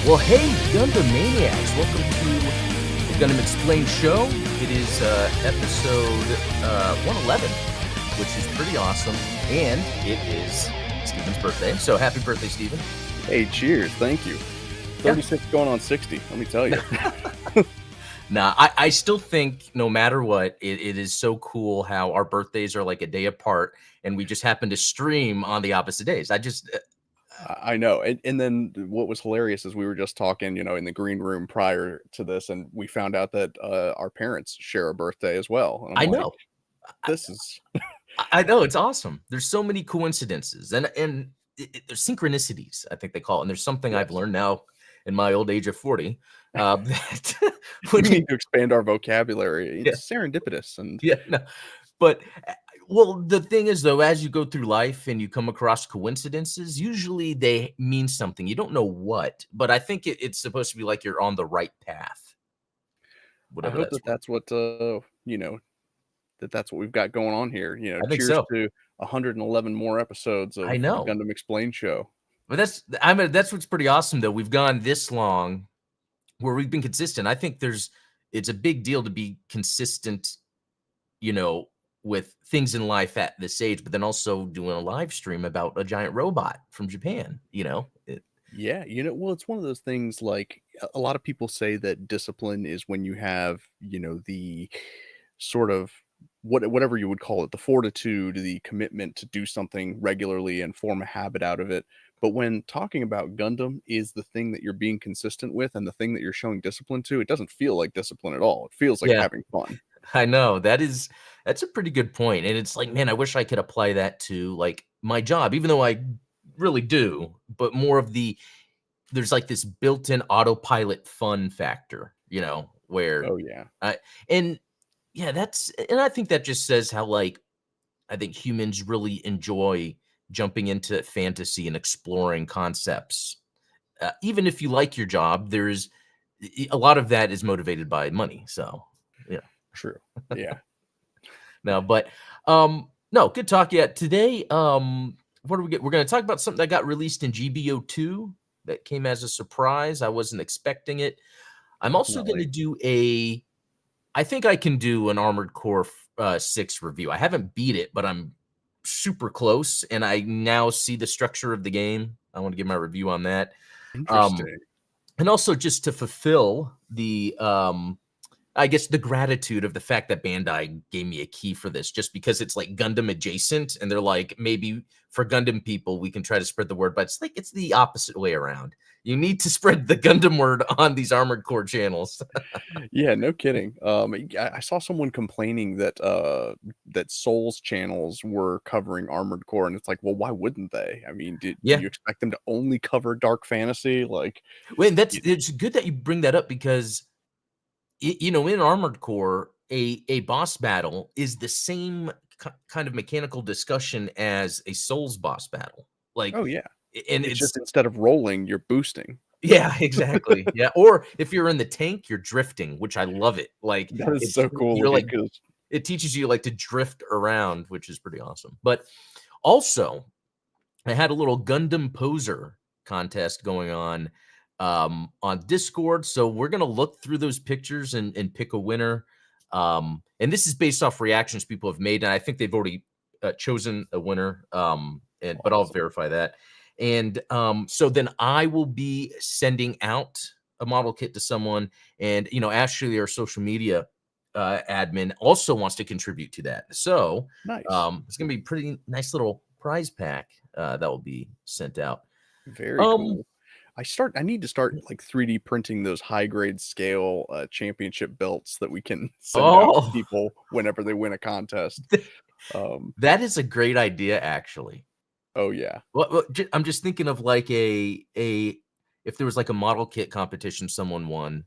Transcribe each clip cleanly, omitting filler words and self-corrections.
Well, hey, Gundam Maniacs, welcome to the Gundam Explained Show. It is episode 111, which is pretty awesome, and it is Steven's birthday. So happy birthday, Steven. Hey, cheers. Thank you. 36 going on 60, let me tell you. Nah, I still think no matter what, it is so cool how our birthdays are like a day apart, and we just happen to stream on the opposite days. I know. And then what was hilarious is we were just talking, in the green room prior to this, and we found out that our parents share a birthday as well. And I I'm like, know. this is... I know, it's awesome. There's so many coincidences and there's synchronicities, I think they call it. And there's something I've learned now in my old age of 40 that we need to expand our vocabulary. It's serendipitous. And no. But well, the thing is, though, as you go through life and you come across coincidences, usually they mean something. You don't know what, but I think it's supposed to be like you're on the right path. I hope that's what, that's what we've got going on here. I think cheers so. to 111 more episodes of the Gundam Explained Show. But that's what's pretty awesome, though. We've gone this long where we've been consistent. I think it's a big deal to be consistent, with things in life at this age, but then also doing a live stream about a giant robot from Japan, well, it's one of those things, like a lot of people say that discipline is when you have, the sort of whatever you would call it, the fortitude, the commitment to do something regularly and form a habit out of it. But when talking about Gundam is the thing that you're being consistent with and the thing that you're showing discipline to, it doesn't feel like discipline at all. It feels like having fun. I know that's a pretty good point. And it's like, man, I wish I could apply that to like my job, even though I really do, but more of there's like this built-in autopilot fun factor, where, and I think that just says how, like, I think humans really enjoy jumping into fantasy and exploring concepts. Even if you like your job, there's a lot of that is motivated by money. So, yeah. True. Yeah. No, but no, good talk. Yeah. Today, what do we get? We're going to talk about something that got released in GBO2 that came as a surprise. I wasn't expecting it. I'm also going to do I think I can do an Armored Core 6 review. I haven't beat it, but I'm super close, and I now see the structure of the game. I want to give my review on that. Interesting. And also just to fulfill the I guess the gratitude of the fact that Bandai gave me a key for this, just because it's like Gundam adjacent, and they're like, maybe for Gundam people, we can try to spread the word, but it's the opposite way around. You need to spread the Gundam word on these Armored Core channels. Yeah, no kidding. I saw someone complaining that that Souls channels were covering Armored Core, and it's like, well, why wouldn't they? I mean, do you expect them to only cover dark fantasy? Like, well, it's good that you bring that up, because in Armored Core, a boss battle is the same kind of mechanical discussion as a Souls boss battle. Like, oh yeah, and it's just, instead of rolling, you're boosting. Yeah, exactly. Yeah, or if you're in the tank, you're drifting, which I love it. Like, that is so cool. You're like, it teaches you like to drift around, which is pretty awesome. But also, I had a little Gundam poser contest going on Discord. So we're going to look through those pictures and pick a winner. And this is based off reactions people have made. And I think they've already chosen a winner. But I'll verify that. And so then I will be sending out a model kit to someone. And, Ashley, our social media admin, also wants to contribute to that. So nice. It's going to be a pretty nice little prize pack that will be sent out. Very cool. I need to start like 3D printing those high grade scale championship belts that we can send out to people whenever they win a contest. That is a great idea, actually. Oh yeah. Well, I'm just thinking of like if there was like a model kit competition someone won,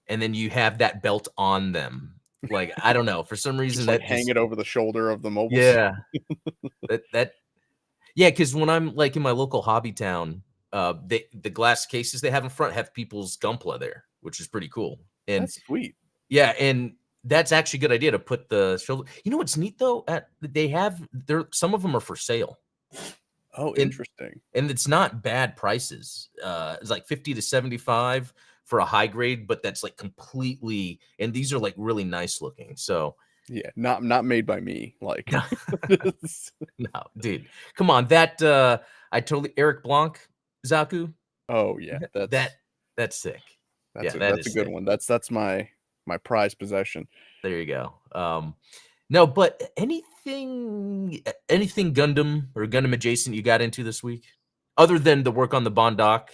and then you have that belt on them. Like, I don't know, for some reason just, like, hang it over the shoulder of the mobile. Yeah. Because when I'm like in my local hobby town, the glass cases they have in front have people's Gunpla there, which is pretty cool. And that's sweet. Yeah, and that's actually a good idea to put the shoulder. You know what's neat though? Some of them are for sale. Oh, and interesting. and it's not bad prices. It's like 50 to 75 for a high grade, but that's like completely, and these are like really nice looking. So Yeah, not made by me, like no, no, dude, come on. That I totally Eric Blanc Zaku. Oh, yeah, That that's sick. Yeah, that that's a is good sick. one. That's my prized possession. There you go. No, but anything Gundam or Gundam adjacent you got into this week, other than the work on the Bondoc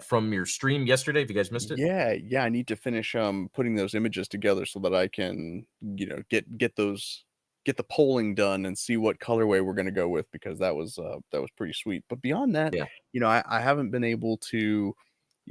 from your stream yesterday? If you guys missed it, Yeah, yeah, I need to finish, putting those images together so that I can, get the polling done and see what colorway we're gonna go with because that was pretty sweet. But beyond that, yeah, I haven't been able to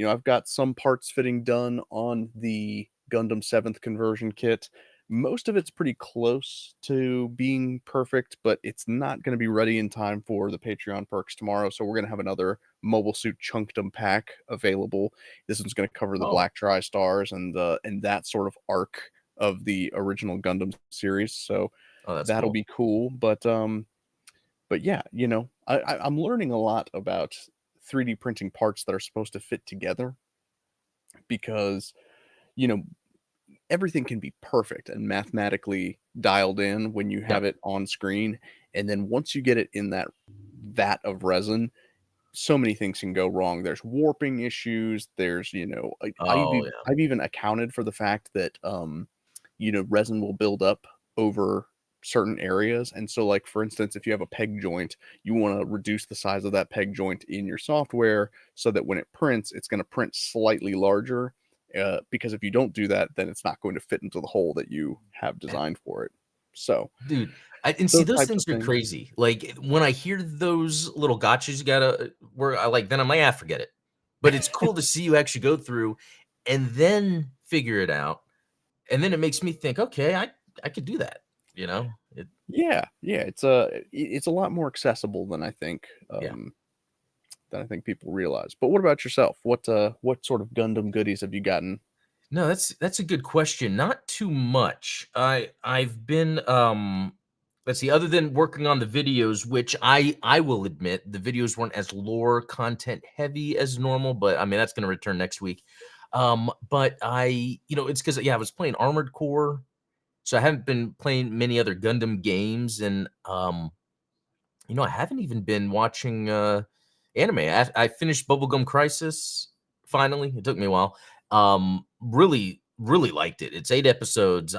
I've got some parts fitting done on the Gundam 7th conversion kit. Most of it's pretty close to being perfect, but it's not gonna be ready in time for the Patreon perks tomorrow, so we're gonna have another Mobile Suit Chunkdom pack available. This one's going to cover the oh, Black Tri-Stars and that sort of arc of the original Gundam series. So oh, that's that'll cool. be cool. But yeah, I'm learning a lot about 3D printing parts that are supposed to fit together because you know everything can be perfect and mathematically dialed in when you Yeah. have it on screen, and then once you get it in that vat of resin, so many things can go wrong. There's warping issues. There's, Oh yeah. I've even accounted for the fact that resin will build up over certain areas. And so like for instance, if you have a peg joint, you want to reduce the size of that peg joint in your software so that when it prints, it's going to print slightly larger. Because if you don't do that, then it's not going to fit into the hole that you have designed for it. So Dude, and see those those types things of are things. crazy. Like when I hear those little gotchas you gotta where I like, then I'm like, ah, forget it. But it's cool to see you actually go through and then figure it out. And then it makes me think, okay, I could do that. You know? Yeah, yeah, it's a lot more accessible Yeah. than I think people realize. But what about yourself? What sort of Gundam goodies have you gotten? No, that's a good question. Not too much. I've been let's see, other than working on the videos, which I will admit the videos weren't as lore content heavy as normal, but I mean that's gonna return next week. But it's because yeah, I was playing Armored Core, so I haven't been playing many other Gundam games, and I haven't even been watching anime. I finished Bubblegum Crisis finally. It took me a while. Really, really liked it. It's 8 episodes.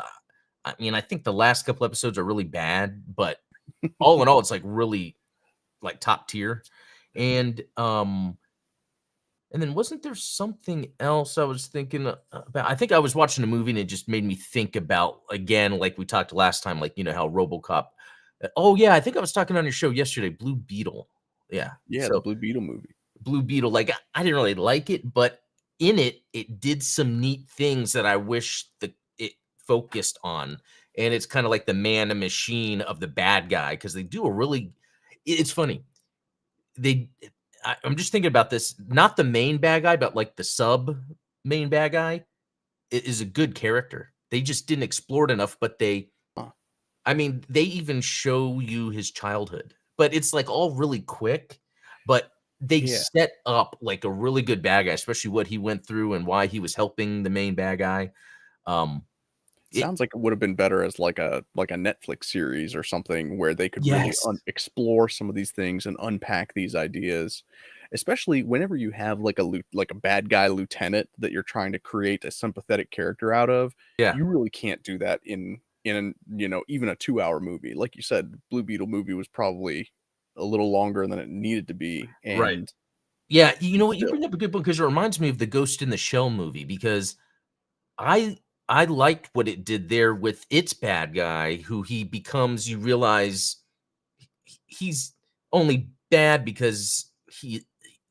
I mean, I think the last couple episodes are really bad, but all in all, it's like really like top tier. And and then wasn't there something else I was thinking about? I think I was watching a movie and it just made me think about again, like we talked last time, like how RoboCop. Oh yeah, I think I was talking on your show yesterday, Blue Beetle. Yeah. Yeah, the So Blue Beetle movie. Blue Beetle, like I didn't really like it, but in it, it did some neat things that I wish that it focused on. And it's kind of like the man and machine of the bad guy because they do a really. It's funny. They, I'm just thinking about this. Not the main bad guy, but like the sub main bad guy is a good character. They just didn't explore it enough, but Huh. I mean, they even show you his childhood, but it's like all really quick. But they Yeah. set up like a really good bad guy, especially what he went through and why he was helping the main bad guy. Um, it Sounds like it would have been better as like a Netflix series or something where they could really yes, explore some of these things and unpack these ideas. Especially whenever you have like a bad guy lieutenant that you're trying to create a sympathetic character out of, yeah, you really can't do that in even a 2-hour movie. Like you said, Blue Beetle movie was probably a little longer than it needed to be, right, and yeah. You know what? You still. bring up a good point because it reminds me of the Ghost in the Shell movie because I I liked what it did there with its bad guy who he becomes. You realize he's only bad because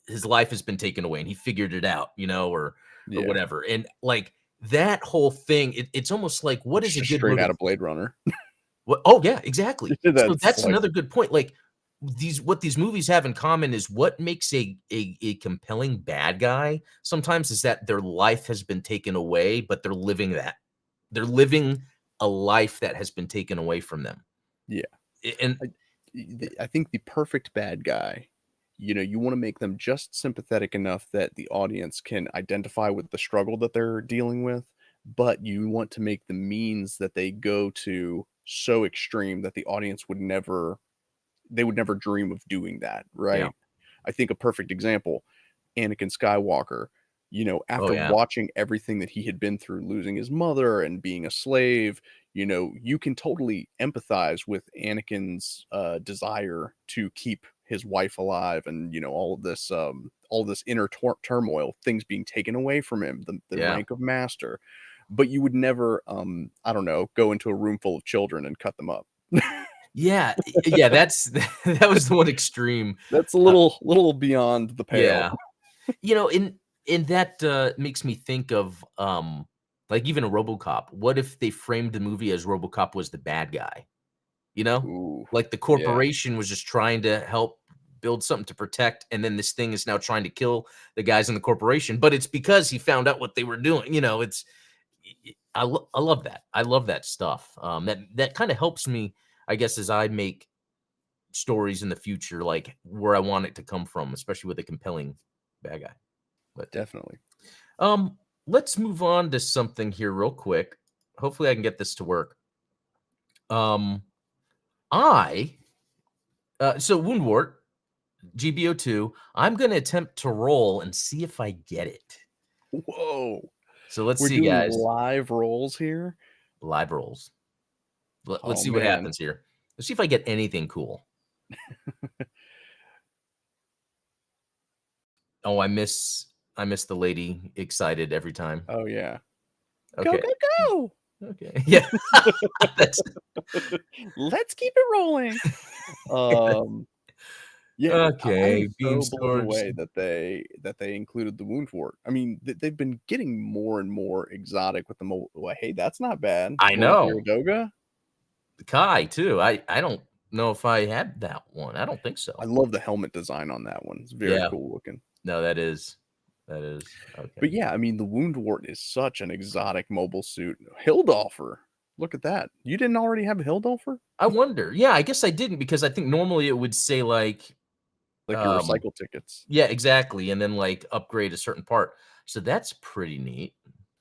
his life has been taken away and he figured it out, or Yeah, whatever. And like that whole thing, it's almost like what it's is a just good straight out motive? of Blade Runner. What? Oh yeah, exactly. So That's that's like another good point. Like what these movies have in common is what makes a compelling bad guy sometimes is that their life has been taken away, but they're living a life that has been taken away from them. yeah. And I I think the perfect bad guy you want to make them just sympathetic enough that the audience can identify with the struggle that they're dealing with, but you want to make the means that they go to so extreme that the audience would never they would never dream of doing that, Yeah. right? I think a perfect example, Anakin Skywalker, Oh after yeah. watching everything that he had been through, losing his mother and being a slave, you can totally empathize with Anakin's desire to keep his wife alive, and all of this inner turmoil, things being taken away from him, the Yeah. rank of master. But you would never, I don't know, go into a room full of children and cut them up. Yeah. Yeah. That's that was the one extreme. That's a Uh, little beyond the pale. yeah. In that makes me think of like even a RoboCop. What if they framed the movie as RoboCop was the bad guy? You know? Ooh, Like the yeah. corporation was just trying to help build something to protect, and then this thing is now trying to kill the guys in the corporation, but it's because he found out what they were doing. It's I love that. I love that stuff. That kind of helps me, I guess, as I make stories in the future, like where I want it to come from, especially with a compelling bad guy. But Definitely. um, let's move on to something here real quick. Hopefully, I can get this to work. Um, I so Woundwort GBO2. I'm going to attempt to roll and see if I get it. Whoa. So let's We're see, doing guys. live rolls here? Live rolls. Let's Oh, see what man. happens here. Let's see if I get anything cool. Oh, I miss the lady excited every time. Oh, yeah. Go, Okay. go, go! Okay. Yeah. That's Let's keep it rolling. Um, yeah, I am okay. Beam so blown stores. away that they included the Woundwort. I mean, they've been getting more and more exotic with the well, hey, that's not bad. I Little know. Iradoga. Kai too. I don't know if I had that one. I don't think I so. love the helmet design on that one. It's very Yeah. cool looking. No, that is okay. But yeah, I mean, the Woundwort is such an exotic mobile suit. Hildolfer, look at that. You didn't already have a Hildolfer? I wonder. Yeah, I guess I didn't because I think normally it would say like Like your um recycle tickets. yeah, exactly, and then like upgrade a certain part. So that's pretty neat.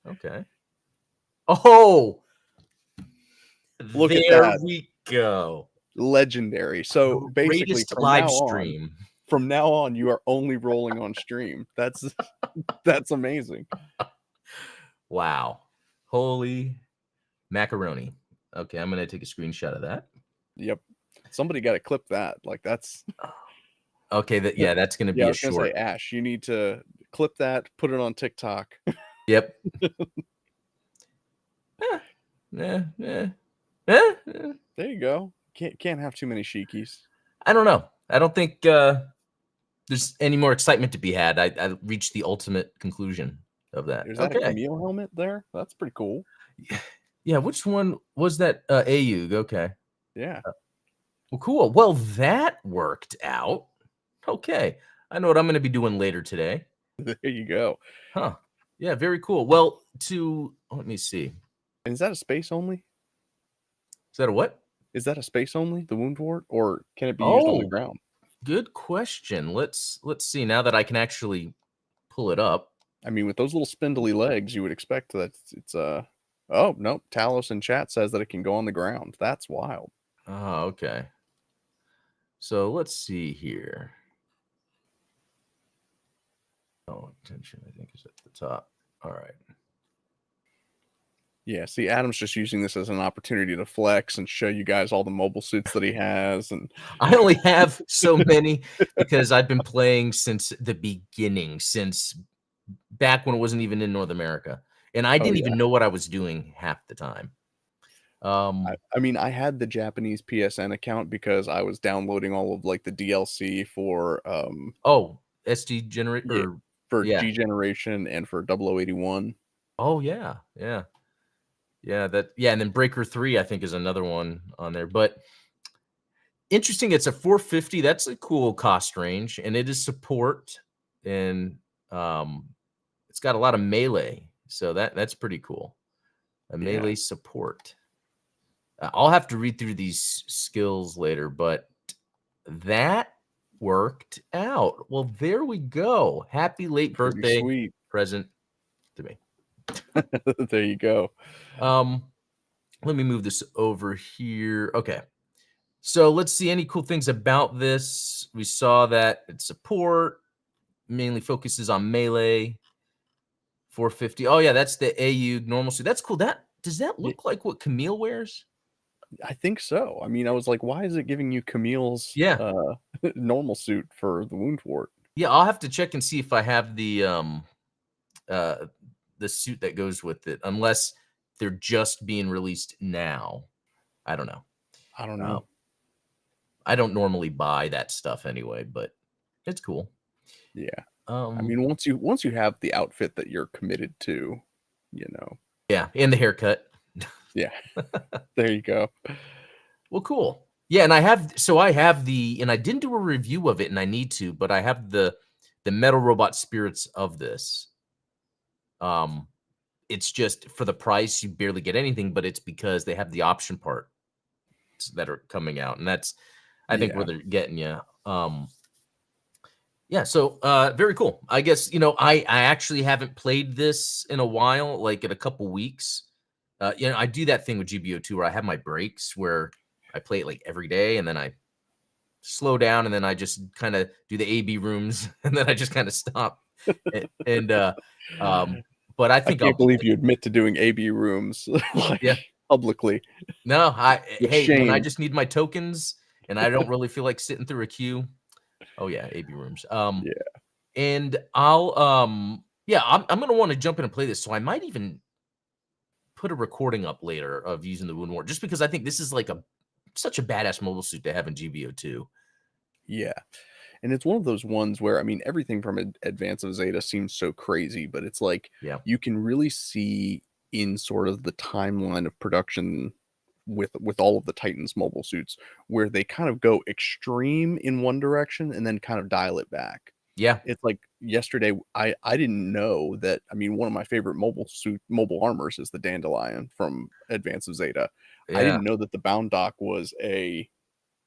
Okay. Oh, Look at there that. we go. Legendary. So basically, Greatest live stream. from now on, you are only rolling on stream. That's that's amazing. Wow. Holy macaroni. Okay, I'm gonna take a screenshot of that. Yep. Somebody got to clip that. Like that's Okay, that's gonna yeah. be I a was gonna say, short. Ash, you need to clip that, put it on TikTok. Yep. Eh, eh, eh, eh. There you go. Can't have too many Shikis. I don't know. I don't think there's any more excitement to be had. I reached the ultimate conclusion of that. Is that a Okay. Camille helmet there? That's pretty cool. Yeah, which one was that? Ayug. Okay. Yeah. Well, cool. Well, that worked out. Okay. I know what I'm going to be doing later today. There you go. Huh. Yeah, very cool. Well, let me see. And is that a space only? Is that a what? Is that a space only, the Woundwort, or can it be used on the Oh, ground? good question. Let's see. Now that I can actually pull it up. I mean, with those little spindly legs, you would expect that it's oh no, Talos in chat says that it can go on the ground. That's wild. Oh, okay. So let's see here. Oh, attention, I think is at the top. All right. Yeah, see, Adam's just using this as an opportunity to flex and show you guys all the mobile suits that he has. And I only have so many because I've been playing since the beginning, since back when it wasn't even in North America. And I oh didn't yeah, even know what I was doing half the time. I mean, I had the Japanese PSN account because I was downloading all of like the DLC for Oh, SD generate yeah, or for yeah. G Generation and for 0081. Oh yeah, yeah. Yeah, and then Breaker 3 I think is another one on there. But interesting, it's a 450. That's a cool cost range, and it is support, and it's got a lot of melee. So that's pretty cool. A Yeah. melee support. I'll have to read through these skills later, but that worked out. Well, there we go. Happy late Pretty birthday sweet. present to me. There you go. Um, let me move this over here. Okay. So let's see any cool things about this. We saw that its support mainly focuses on melee. 450. Oh yeah, that's the AU normal suit. That's cool. That does that Y look like what Camille wears? I think so. I mean, I was like, "Why is it giving you Camille's, Yeah. normal suit for the Woundwort?" Yeah, I'll have to check and see if I have uh the suit that goes with it, unless they're just being released now. I don't know. I don't Uh, know. I don't normally buy that stuff anyway, but it's cool. Yeah. I Um, mean, once you have the outfit that you're committed to, you know. yeah, and the haircut. Yeah, there you go. Well, cool. Yeah, and I have the and I didn't do a review of it and I need to, but I have the Metal Robot Spirits of this. Um it's just for the price you barely get anything, but it's because they have the option parts that are coming out and that's I think where Yeah. they're getting you. Yeah, so very cool. I guess I actually haven't played this in a while, like in a couple weeks. I do that thing with GBO2 where I have my breaks where I play it like every day and then I slow down and then I just kind of do the AB rooms and then I just kind of stop. And but I I think can't I'll believe you admit to doing AB rooms, yeah. like, publicly. No, With hey, when I shame. just need my tokens and I don't really feel like sitting through a queue. Oh yeah, AB rooms. Yeah. And I'll yeah, I'm gonna want to jump in and play this. So I might even put a recording up later of using the Wound War just because I think this is like a such a badass mobile suit to have in GBO2. Yeah. And it's one of those ones where, I mean, everything from Advance of Zeta seems so crazy, but it's like Yeah. you can really see in sort of the timeline of production with all of the Titans mobile suits where they kind of go extreme in one direction and then kind of dial it back. Yeah. It's like yesterday I didn't know that. I mean, one of my favorite mobile armors is the Dandelion from Advance of Zeta. I Yeah. didn't know that the Bound Dock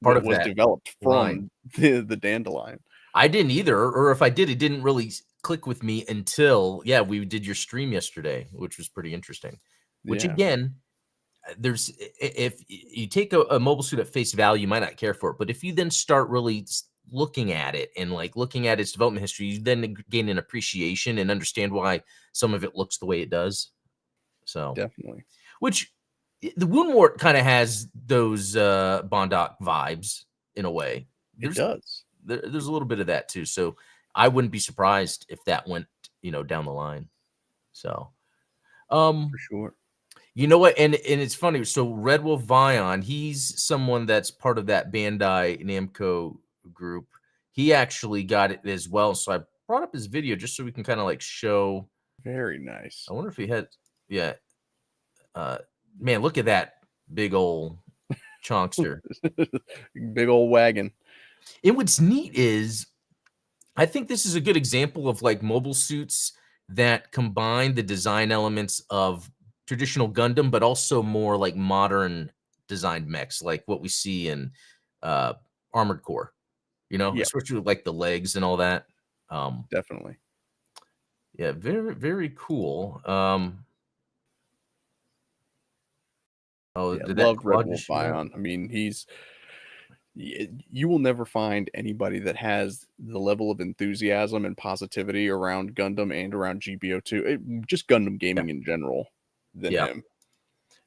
Part of was that developed line. from the Dandelion. I didn't either, or if I did, it didn't really click with me until yeah, we did your stream yesterday, which was pretty interesting. Which Yeah, again, there's if you take a mobile suit at face value, you might not care for it, but if you then start really looking at it and like looking at its development history, you then gain an appreciation and understand why some of it looks the way it does. So, definitely. which the Woundwort kind of has those Bondoc vibes in a way. It There's does, there's a little bit of that too. So I wouldn't be surprised if that went, down the line. So, for um, sure. you know what? And it's funny. So Red Wolf Vion, he's someone that's part of that Bandai Namco group. He actually got it as well. So I brought up his video just so we can kind of like show. Very nice. I wonder if he had, yeah. Uh, man, look at that big old chonkster. Big old wagon. And what's neat is I think this is a good example of like mobile suits that combine the design elements of traditional Gundam, but also more like modern designed mechs, like what we see in uh, Armored Core, Yep, especially with like the legs and all that. Um, definitely. yeah, very, very cool. Oh, Yeah, did that love Red quad Wolf just show up? Ion. I mean, you will never find anybody that has the level of enthusiasm and positivity around Gundam and around GBO2, just Gundam Yeah, gaming in general, than yeah. him.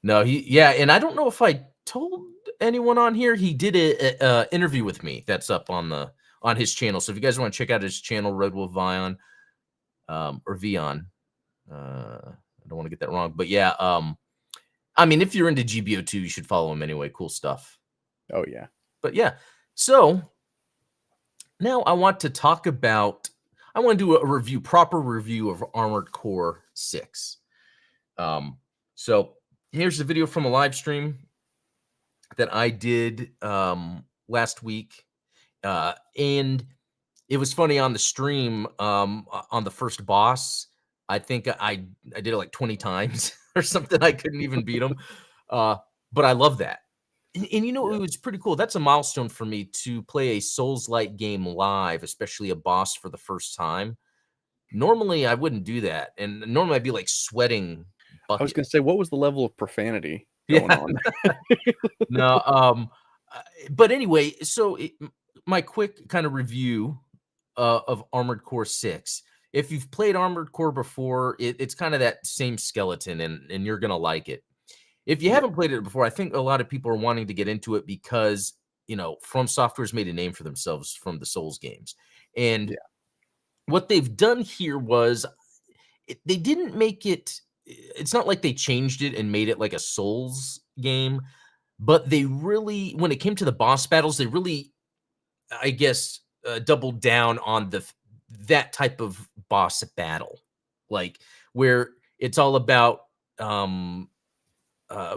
No, yeah, and I don't know if I told anyone on here. He did a interview with me that's up on his channel. So if you guys want to check out his channel, Red Wolf Vion, or Vion, I don't want to get that wrong, but yeah, I mean, if you're into GBO2, you should follow him anyway. Cool stuff. Oh yeah, But yeah, so now I want to talk about. I want to do a review, proper review of Armored Core 6. So here's the video from a live stream that I did last week. And it was funny on the stream on the first boss. I think I did it like 20 times or something. I couldn't even beat him. But I love that. And you know, Yeah. it was pretty cool. That's a milestone for me to play a Souls-like game live, especially a boss for the first time. Normally, I wouldn't do that, and normally I'd be, like, sweating I was gonna buckets. say, what was the level of profanity going Yeah. on? No, but anyway, so my quick kind of review of Armored Core 6. If you've played Armored Core before, it's kind of that same skeleton, and you're gonna like it. If you Yeah, haven't played it before, I think a lot of people are wanting to get into it because, From Software's made a name for themselves from the Souls games. And yeah, what they've done here was they didn't make it, it's not like they changed it and made it like a Souls game, but they really, when it came to the boss battles, they really, I guess, doubled down on that type of boss battle, like where it's all about um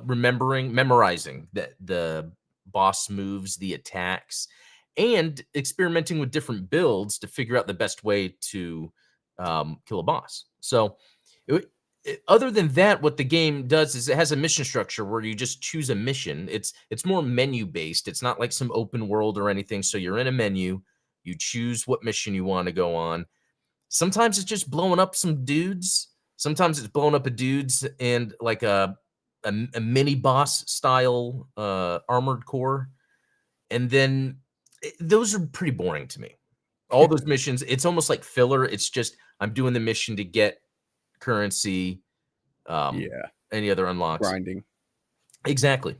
memorizing the boss moves, the attacks, and experimenting with different builds to figure out the best way to kill a boss. So, other than that, what the game does is it has a mission structure where you just choose a mission. It's more menu based. It's not like some open world or anything. So you're in a menu, you choose what mission you want to go on. Sometimes it's just blowing up some dudes. Sometimes it's blowing up a dudes and like a mini boss style armored core, and then those are pretty boring to me. All those missions, it's almost like filler. It's just I'm doing the mission to get currency, um, yeah. any other unlocks. Grinding. Exactly.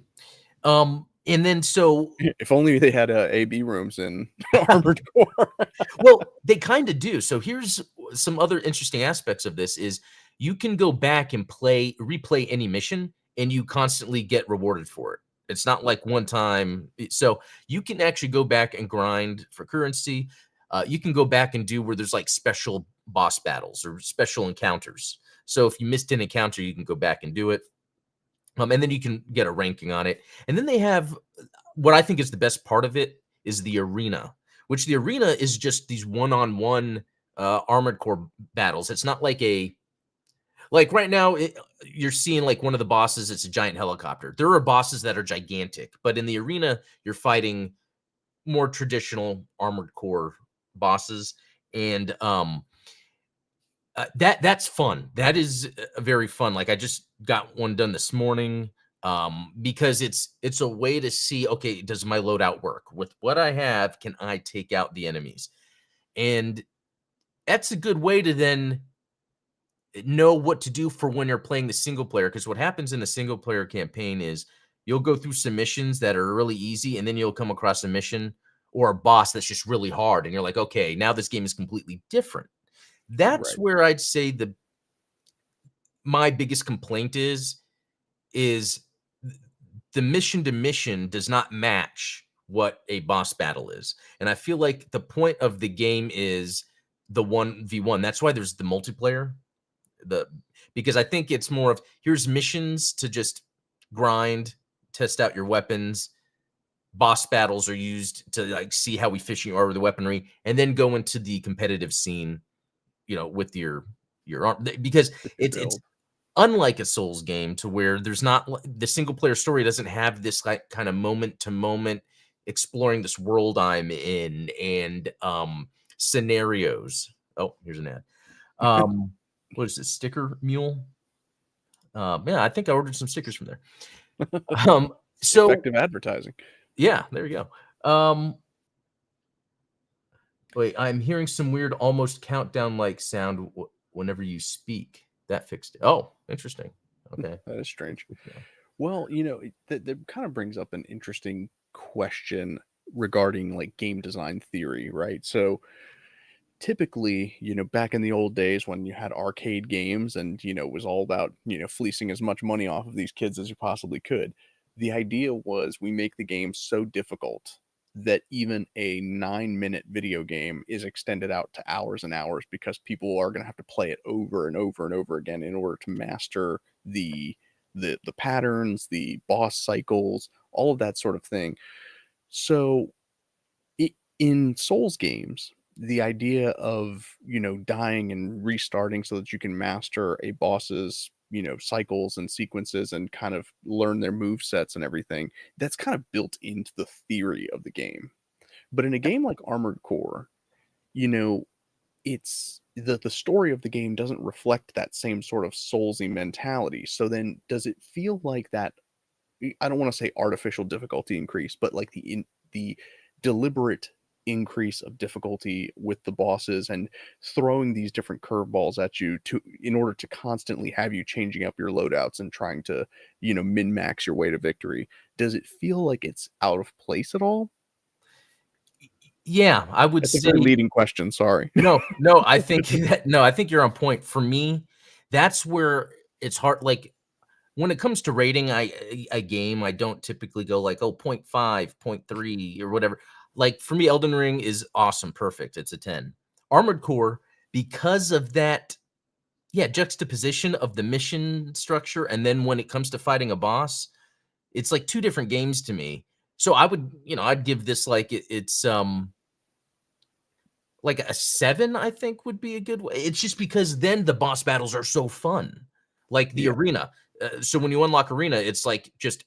And then so If only they had AB rooms in Armored Core. well, they kinda do. So here's some other interesting aspects of this is you can go back and replay any mission, and you constantly get rewarded for it. It's not like one time so you can actually go back and grind for currency. You can go back and do where there's, like, special boss battles or special encounters. So if you missed an encounter, you can go back and do it, and then you can get a ranking on it. And then they have what I think is the best part of it is the arena, which the arena is just these one-on-one armored core battles. It's not like like right now you're seeing like one of the bosses. It's a giant helicopter. There are bosses that are gigantic, but in the arena you're fighting more traditional armored core bosses, and that's fun. That is very fun. Like I just got one done this morning, because it's a way to see, okay, does my loadout work? With what I have, can I take out the enemies? And that's a good way to then know what to do for when you're playing the single player. Because what happens in the single player campaign is you'll go through some missions that are really easy, and then you'll come across a mission or a boss that's just really hard, and you're like, okay, now this game is completely different. That's Right, where I'd say my biggest complaint is the mission to mission does not match what a boss battle is. And I feel like the point of the game is the 1v1. That's why there's the multiplayer. The Because I think it's more of here's missions to just grind, test out your weapons. Boss battles are used to like see how efficient you are with the weaponry, and then go into the competitive scene, with your arm because with your it's build. unlike a Souls game to where there's not the single player story doesn't have this like kind of moment to moment exploring this world I'm in and scenarios. Oh, here's an ad. What is this? Sticker Mule? Yeah, I think I ordered some stickers from there. Um, so Effective advertising. yeah, there you go. Wait, I'm hearing some weird almost countdown like sound whenever you speak. That fixed it. Oh, interesting. Okay. That is strange. Yeah. Well, that kind of brings up an interesting question regarding like game design theory, right? So typically, back in the old days when you had arcade games and, it was all about, fleecing as much money off of these kids as you possibly could, the idea was we make the game so difficult that even a 9-minute video game is extended out to hours and hours because people are going to have to play it over and over and over again in order to master the patterns, the boss cycles, all of that sort of thing. So in Souls games, the idea of, dying and restarting so that you can master a boss's cycles and sequences and kind of learn their move sets and everything. That's kind of built into the theory of the game. But in a game like Armored Core, you know, it's the story of the game doesn't reflect that same sort of soulsy mentality. So then does it feel like that I don't want to say artificial difficulty increase, but like the deliberate increase of difficulty with the bosses and throwing these different curveballs at you to in order to constantly have you changing up your loadouts and trying to, min max your way to victory. Does it feel like it's out of place at all? Yeah, I would That's a very say leading question. Sorry. no, no, I think that no, I think you're on point. For me, that's where it's hard. Like when it comes to rating a game, I don't typically go like, oh, point 0.5, point 0.3, or whatever. Like for me, Elden Ring is awesome, perfect. It's a 10. Armored Core, because of that, yeah, juxtaposition of the mission structure, and then when it comes to fighting a boss, it's like two different games to me. So I would, I'd give this like it's like a 7, I think would be a good way. It's just because then the boss battles are so fun. Like the Yeah. arena. So when you unlock arena, it's like just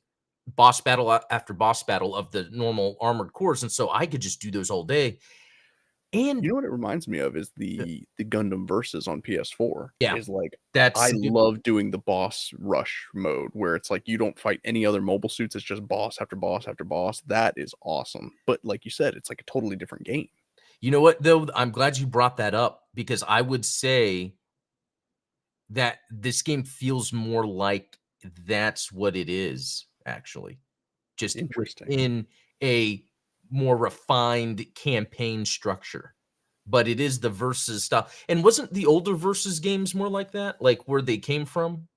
boss battle after boss battle of the normal armored cores, and so I could just do those all day. You And know what it reminds me of is the Gundam Versus on PS4 yeah, is like that's I love doing the boss rush mode where it's like you don't fight any other mobile suits, it's just boss after boss after boss. That is awesome. But like you said, it's like a totally different game. you know what though? I'm glad you brought that up because I would say that this game feels more like that's what it is actually. Just Interesting. in a more refined campaign structure. But it is the versus stuff. And wasn't the older versus games more like that? Like where they came from?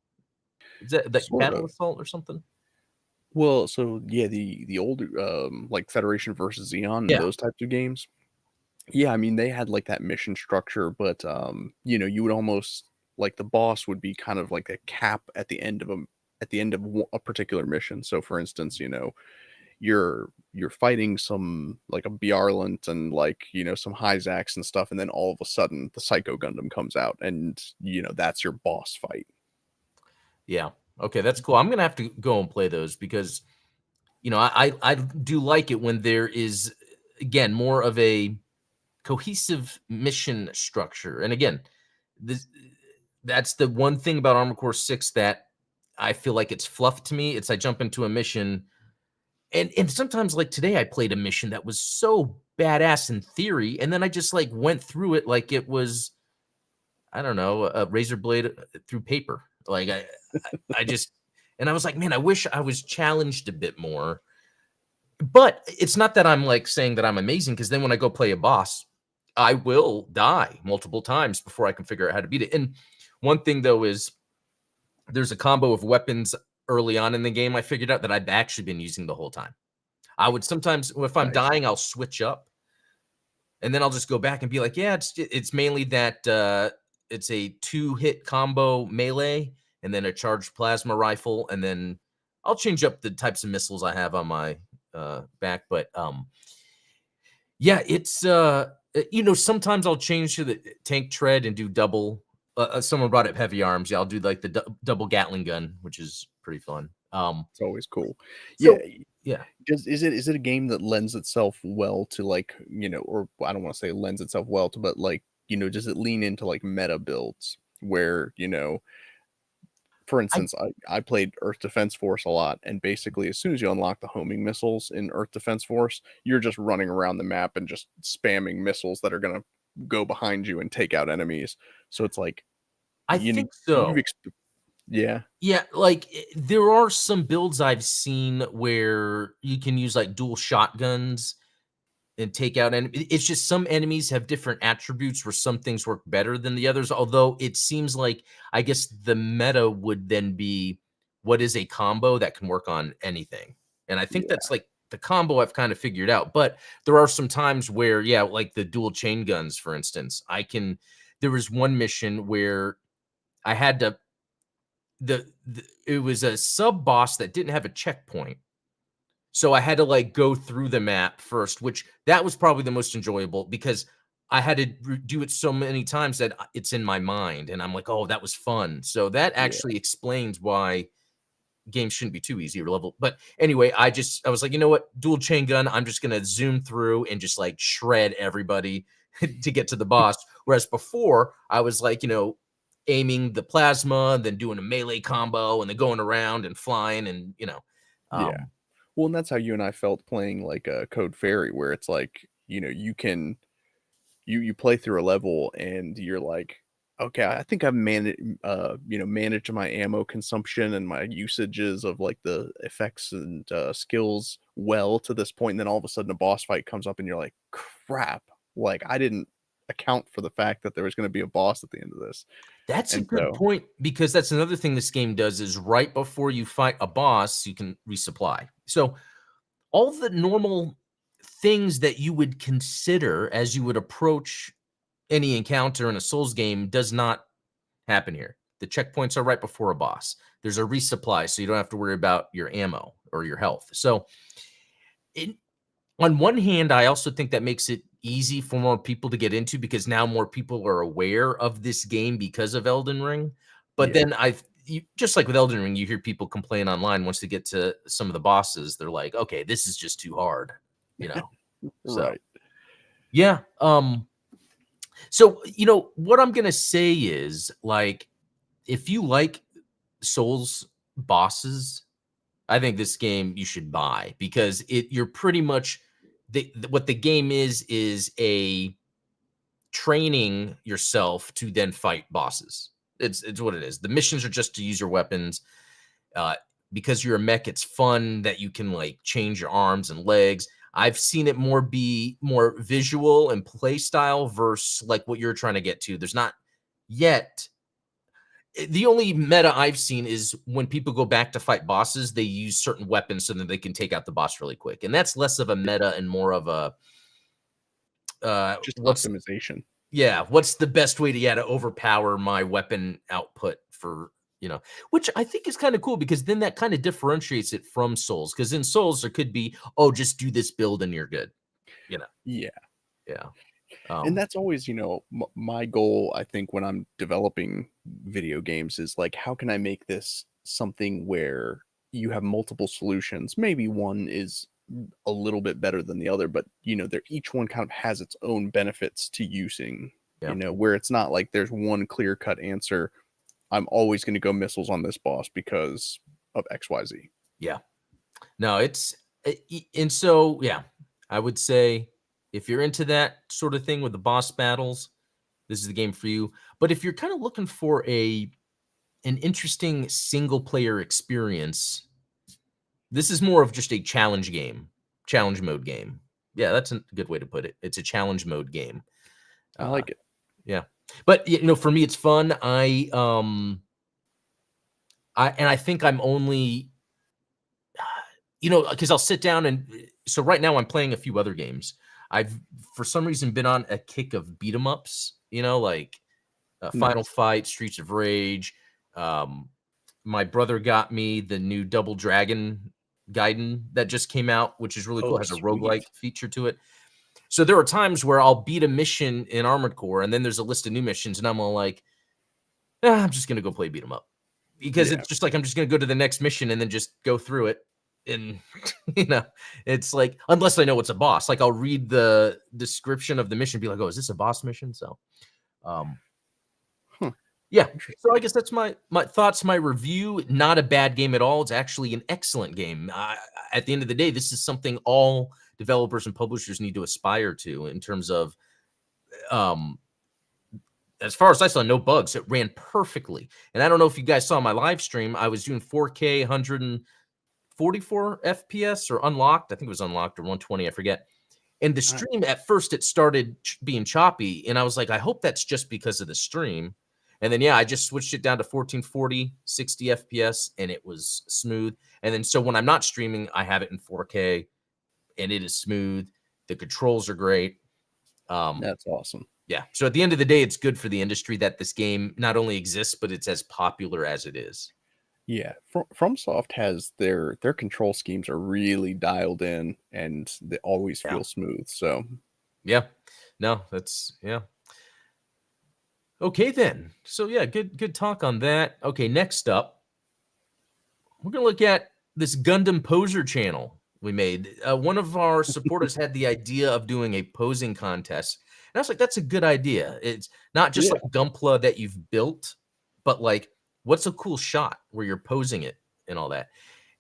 Is that like Sort Battle of. Assault or something? Well, so yeah, the older like Federation versus Xeon and Yeah. those types of games. Yeah, I mean they had like that mission structure, but you would almost like the boss would be kind of like a cap at the end of a particular mission. So for instance, you're fighting some like a Bjarlant and like some Hyzax and stuff, and then all of a sudden the Psycho Gundam comes out, and that's your boss fight. Yeah. Okay, that's cool. I'm gonna have to go and play those because I do like it when there is again more of a cohesive mission structure. And again, this that's the one thing about Armored Core 6 that I feel like it's fluff to me. It's I jump into a mission and sometimes like today I played a mission that was so badass in theory, and then I just like went through it like it was, I don't know, a razor blade through paper. Like I just and I was like, man, I wish I was challenged a bit more. But it's not that I'm like saying that I'm amazing because then when I go play a boss, I will die multiple times before I can figure out how to beat it. And one thing though is there's a combo of weapons early on in the game I figured out that I've actually been using the whole time. I would sometimes, if I'm Nice. dying, I'll switch up, and then I'll just go back and be like, yeah, it's mainly that it's a 2-hit combo melee, and then a charged plasma rifle, and then I'll change up the types of missiles I have on my back. But yeah, it's sometimes I'll change to the tank tread and do double. Someone brought up heavy arms. Yeah, I'll do like the double Gatling gun, which is pretty fun. It's always cool. Yeah. So yeah, Is it a game that lends itself well to like, or I don't want to say lends itself well to, but like, does it lean into like meta builds where, for I instance, I played Earth Defense Force a lot, and basically as soon as you unlock the homing missiles in Earth Defense Force, you're just running around the map and just spamming missiles that are gonna go behind you and take out enemies. So it's like I you think you've so. yeah. Yeah, like there are some builds I've seen where you can use like dual shotguns and take out it's just some enemies have different attributes where some things work better than the others. Although it seems like I guess the meta would then be what is a combo that can work on anything. And I think Yeah. that's like the combo I've kind of figured out. But there are some times where, yeah, like the dual chain guns, for instance, there was one mission where I had to it was a sub boss that didn't have a checkpoint. So I had to like go through the map first, which that was probably the most enjoyable because I had to do it so many times that it's in my mind, and I'm like, "Oh, that was fun." So that Yeah. actually explains why games shouldn't be too easy or level. But anyway, I was like, you know what, dual chain gun. I'm just gonna zoom through and just like shred everybody to get to the boss. Whereas before, I was like, aiming the plasma, then doing a melee combo, and then going around and flying, and Yeah. um, Well, and that's how you and I felt playing like Code Fairy, where it's like, you can you play through a level and you're like, okay, I think I've managed my ammo consumption and my usages of like the effects and skills well to this point. And then all of a sudden a boss fight comes up and you're like, crap, like I didn't account for the fact that there was going to be a boss at the end of this. that's a And good so, point because that's another thing this game does is right before you fight a boss, you can resupply. So all the normal things that you would consider as you would approach any encounter in a Souls game does not happen here. The checkpoints are right before a boss. There's a resupply, so you don't have to worry about your ammo or your health. So, it, on one hand, I also think that makes it easy for more people to get into because now more people are aware of this game because of Elden Ring. But yeah, then just like with Elden Ring, you hear people complain online once they get to some of the bosses. They're like, "Okay, this is just too hard," you know. So right. yeah, so what I'm gonna say is like if you like Souls bosses, I think this game you should buy because you're pretty much what the game is a training yourself to then fight bosses. It's what it is. The missions are just to use your weapons. Uh, because you're a mech, it's fun that you can like change your arms and legs. I've seen it be more visual and play style versus like what you're trying to get to. There's not yet the only meta I've seen is when people go back to fight bosses, they use certain weapons so that they can take out the boss really quick. And that's less of a meta and more of a Just what's optimization. what's the best way to overpower my weapon output for which I think is kind of cool because then that kind of differentiates it from Souls. Because in Souls there could be, oh, just do this build and you're good. You know, Yeah. yeah. And Um, that's always, my goal, I think, when I'm developing video games is like, how can I make this something where you have multiple solutions? Maybe one is a little bit better than the other, but they're each one kind of has its own benefits to using, yeah, where it's not like there's one clear cut answer. I'm always going to go missiles on this boss because of XYZ. yeah. No, and so yeah, I would say if you're into that sort of thing with the boss battles, this is the game for you. But if you're kind of looking for an interesting single player experience, this is more of just a challenge mode game. Yeah, that's a good way to put it. It's a challenge mode game. I Uh, like it. yeah, but for me, it's fun. I think I'm only because I'll sit down and so right now I'm playing a few other games. I've for some reason been on a kick of beat 'em ups. Like Final Nice. Fight, Streets of Rage. Um, my brother got me the new Double Dragon Gaiden that just came out, which is really cool. Oh, It has a roguelike sweet. feature to it. So there are times where I'll beat a mission in Armored Core, and then there's a list of new missions, and I'm all like, I'm just gonna go play beat 'em up because Yeah. it's just like I'm just gonna go to the next mission and then just go through it. And you know, it's like unless I know it's a boss, like I'll read the description of the mission, and be like, oh, is this a boss mission? So, um, Huh. yeah. So I Interesting. guess that's my thoughts, my review. Not a bad game at all. It's actually an excellent game. At the end of the day, this is something all developers and publishers need to aspire to in terms of, um, as far as I saw, no bugs. It ran perfectly. And I don't know if you guys saw my live stream. I was doing 4K, 144 FPS or unlocked. I think it was unlocked or 120. I forget. And the Nice. stream at first it started being choppy, and I was like, I hope that's just because of the stream. And then yeah, I just switched it down to 1440, 60 FPS, and it was smooth. And then so when I'm not streaming, I have it in 4K, and it is smooth. The controls are great. Um, That's awesome. yeah. So at the end of the day, it's good for the industry that this game not only exists, but it's as popular as it is. Yeah, FromSoft has their control schemes are really dialed in, and they always Yeah. feel smooth. So Yeah. No, that's yeah. Okay then. So yeah, good talk on that. Okay, next up, we're gonna look at this Gundam poser channel we made. One of our supporters had the idea of doing a posing contest, and I was like, "That's a good idea." It's not just Yeah. like Gunpla that you've built, but like, what's a cool shot where you're posing it and all that.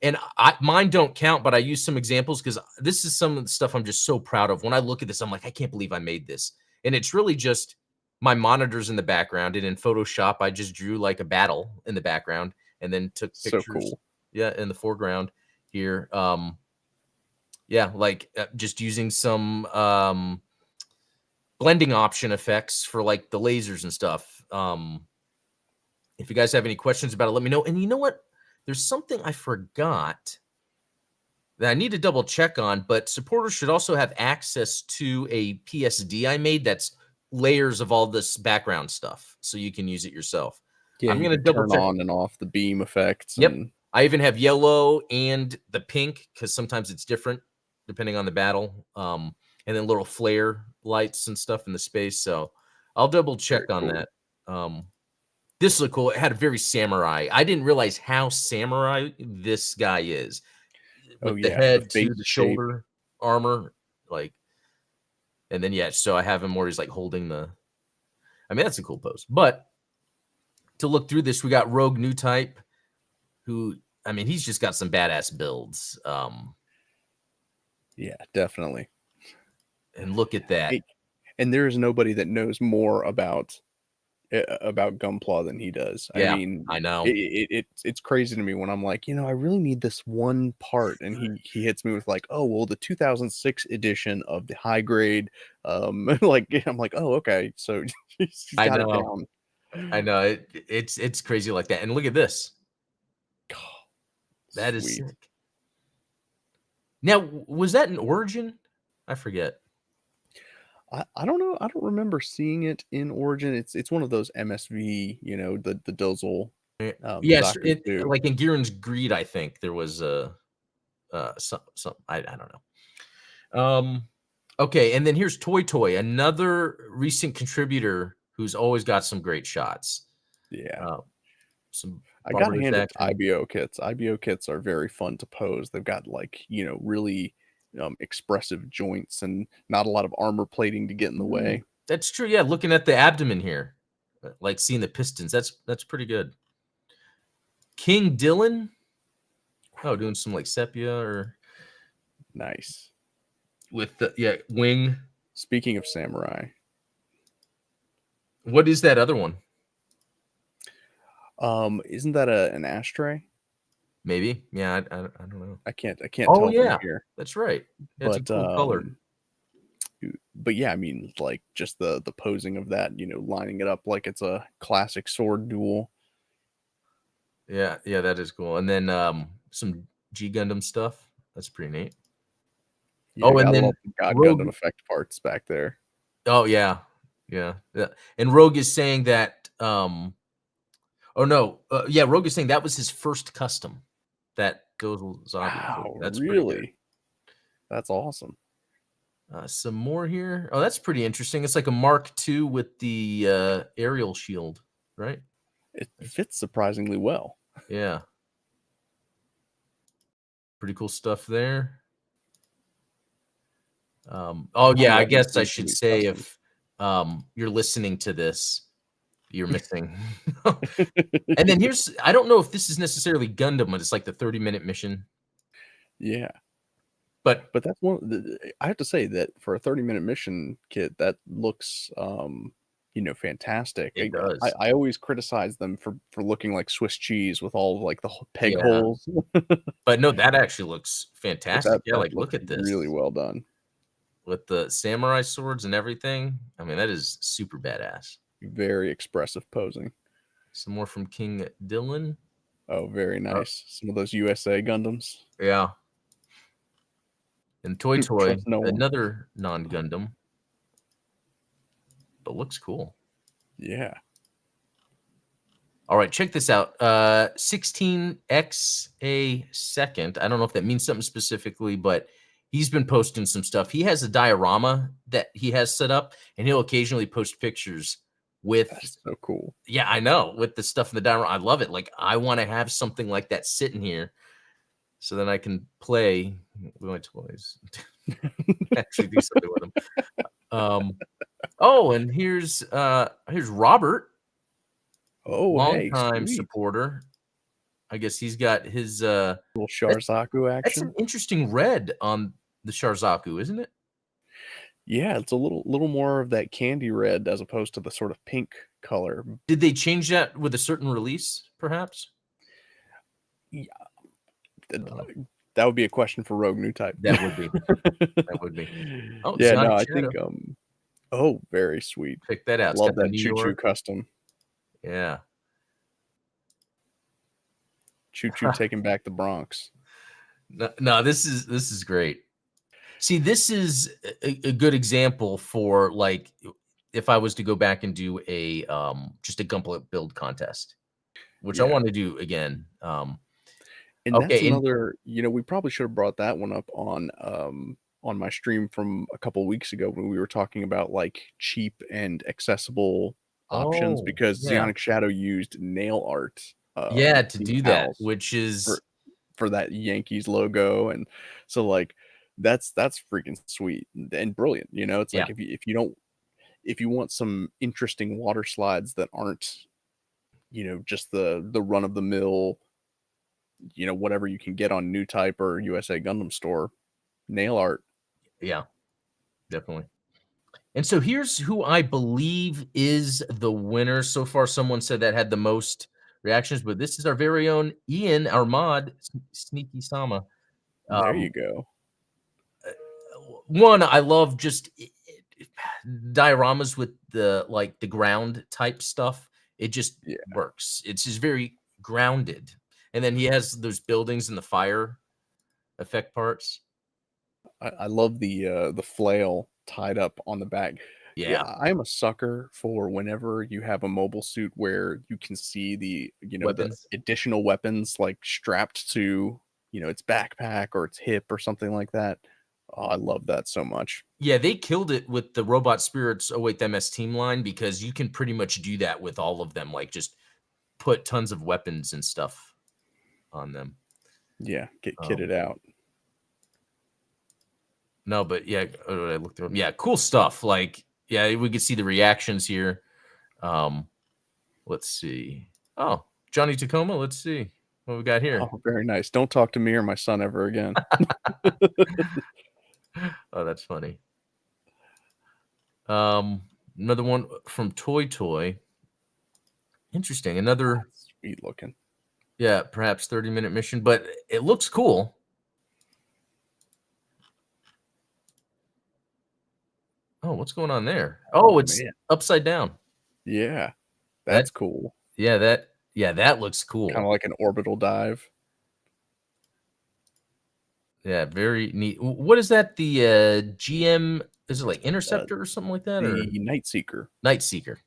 And mine don't count, but I use some examples because this is some of the stuff I'm just so proud of. When I look at this, I'm like, I can't believe I made this, and it's really just my monitors in the background, and in Photoshop, I just drew like a battle in the background, and then took So pictures cool. yeah, in the foreground here. Yeah, like just using some blending option effects for like the lasers and stuff. If you guys have any questions about it, let me know. And you know what? There's something I forgot that I need to double check on, but supporters should also have access to a PSD I made that's layers of all this background stuff, so you can use it yourself. Yeah, I'm you gonna could double turn check. on and off the beam effects Yep. and I even have yellow and the pink because sometimes it's different depending on the battle. And then little flare lights and stuff in the space. So I'll double very check on cool. that. This looked cool. It had a very samurai. I didn't realize how samurai this guy is Oh with the yeah, the head to face the shape. shoulder armor. Like, and then yeah, so I have him where he's like holding the. I mean, that's a cool pose. But to look through this, we got Rogue New Type, who I mean, he's just got some badass builds. Yeah, definitely. And look at that. Hey, and there is nobody that knows more about Gunpla than he does. I Yeah, mean, I know. it's crazy to me when I'm like, I really need this one part, and he hits me with like, oh well, the 2006 edition of the high grade, like I'm like, oh okay, so he's I got it know. down. I know. It's crazy like that. And look at this. That is Sweet. sick. Now, was that an Origin? I forget. I don't know. I don't remember seeing it in Origin. It's one of those MSV, the Dizzle, Yes, Zaku it 2. like in Gihren's Greed, I think there was a some I don't know. Okay, and then here's Toy Toy, another recent contributor who's always got some great shots. Yeah. Uh, some I gotta Barbarous hand it to action. IBO kits. IBO kits are very fun to pose. They've got like, really expressive joints and not a lot of armor plating to get in the Ooh, way. that's true. Yeah, looking at the abdomen here, like seeing the pistons. That's pretty good. King Dylan. Oh, doing some like sepia or Nice. with the yeah wing. Speaking of samurai, What is that other one? isn't that an ashtray? Maybe. Yeah, I don't know. I can't Oh tell from yeah, here. that's right. That's a But cool color. yeah, I mean like just the posing of that, lining it up like it's a classic sword duel. Yeah, yeah, that is cool. And then some G Gundam stuff. That's pretty neat. Yeah, Oh, and gotta then love the God Gundam Rogue. effect parts back there. Oh yeah, yeah, yeah. And Rogue is saying that. Oh no, yeah, Rogue is saying that was his first custom. That goes Zabi. So Wow, that's pretty good. really? That's awesome. Some more here. Oh, that's pretty interesting. It's like a Mark II with the aerial shield, right? It fits surprisingly well. Yeah, pretty cool stuff there. Oh I'm yeah, I loving guess I seeing some of should these say customs. if you're listening to this, you're missing. And then here's I don't know if this is necessarily Gundam, but it's like the 30-minute mission. Yeah, But but that's one I have to say that for a 30-minute mission kit, that looks, fantastic. it I does. I always criticize them for looking like Swiss cheese with all of, like, the peg Yeah. holes, But no, that actually looks but fantastic. that Yeah, that like look looks at really this well done. with the samurai swords and everything. I mean, that is super badass. Very expressive posing. Some more from King Dylan. Oh, very nice. Some of those USA Gundams. Yeah. And Toy Toy, Trust no one. another non-Gundam, but looks cool. Yeah. All right, check this out. 16x a second. I don't know if that means something specifically, but He's been posting some stuff. He has a diorama that he has set up, and he'll occasionally post pictures with. That's so cool. Yeah, I know, with the stuff in the diorama. I love it. Like, I want to have something like that sitting here, so then I can play with my toys. Actually, do something with them. Oh, and here's Robert, Oh, hey, longtime sweet. supporter. I guess he's got his Little Sharzaku that's an action. interesting red on the Sharzaku, isn't it? Yeah, it's a little more of that candy red as opposed to the sort of pink color. Did they change that with a certain release, perhaps? Yeah, Uh, that would be a question for Rogue New Type. that would be. That would be. Oh, Yeah, no, Sonic I Shadow. think oh, very sweet. Check that out. It's Love got the that New Choo Choo York. custom. Yeah. Choo Choo taking back the Bronx. No, this is great. See, this is a good example for, like, if I was to go back and do a just a Gunpla build contest, which I Yeah. want to do again. And that's Okay, and another, we probably should have brought that one up on my stream from a couple weeks ago when we were talking about like cheap and accessible options oh, because yeah. Zionic Shadow used nail art Yeah, to do that, decals which is for that Yankees logo, and so like that's freaking sweet and brilliant. It's yeah, like if you want some interesting water slides that aren't just the run of the mill, whatever you can get on New Type or USA Gundam Store, nail art. yeah, definitely. And so here's who I believe is the winner. So far, someone said that had the most reactions, but this is our very own Ian, our mod, Sneaky Sama. There Um, you go. One, I love just dioramas with the ground type stuff. It just Yeah, works. It's just very grounded. And then he has those buildings and the fire effect parts. I love the flail tied up on the back. Yeah, Yeah, I am a sucker for whenever you have a mobile suit where you can see the weapons. additional weapons like strapped to its backpack or its hip or something like that. Oh, I love that so much. Yeah, they killed it with the Robot Spirits 08 MS team line because you can pretty much do that with all of them. Like, just put tons of weapons and stuff on them. Yeah, get Um, kitted out. no, but yeah, I looked through them. Yeah, cool stuff. Like, yeah, we could see the reactions here. Um, let's see. Oh, Johnny Tacoma. Let's see what we got here. Oh, very nice. Don't talk to me or my son ever again. Oh, that's funny. Another one from Toy Toy. Interesting. Another, Sweet looking. yeah, perhaps 30-minute mission, but it looks cool. Oh, what's going on there? Oh, it's Man. upside down. Yeah, That that's cool. that looks Kind cool. of like an orbital dive. Yeah, very neat. What is that? The GM, is it like Uh, Interceptor or something like that, or the Night Seeker. Night Seeker?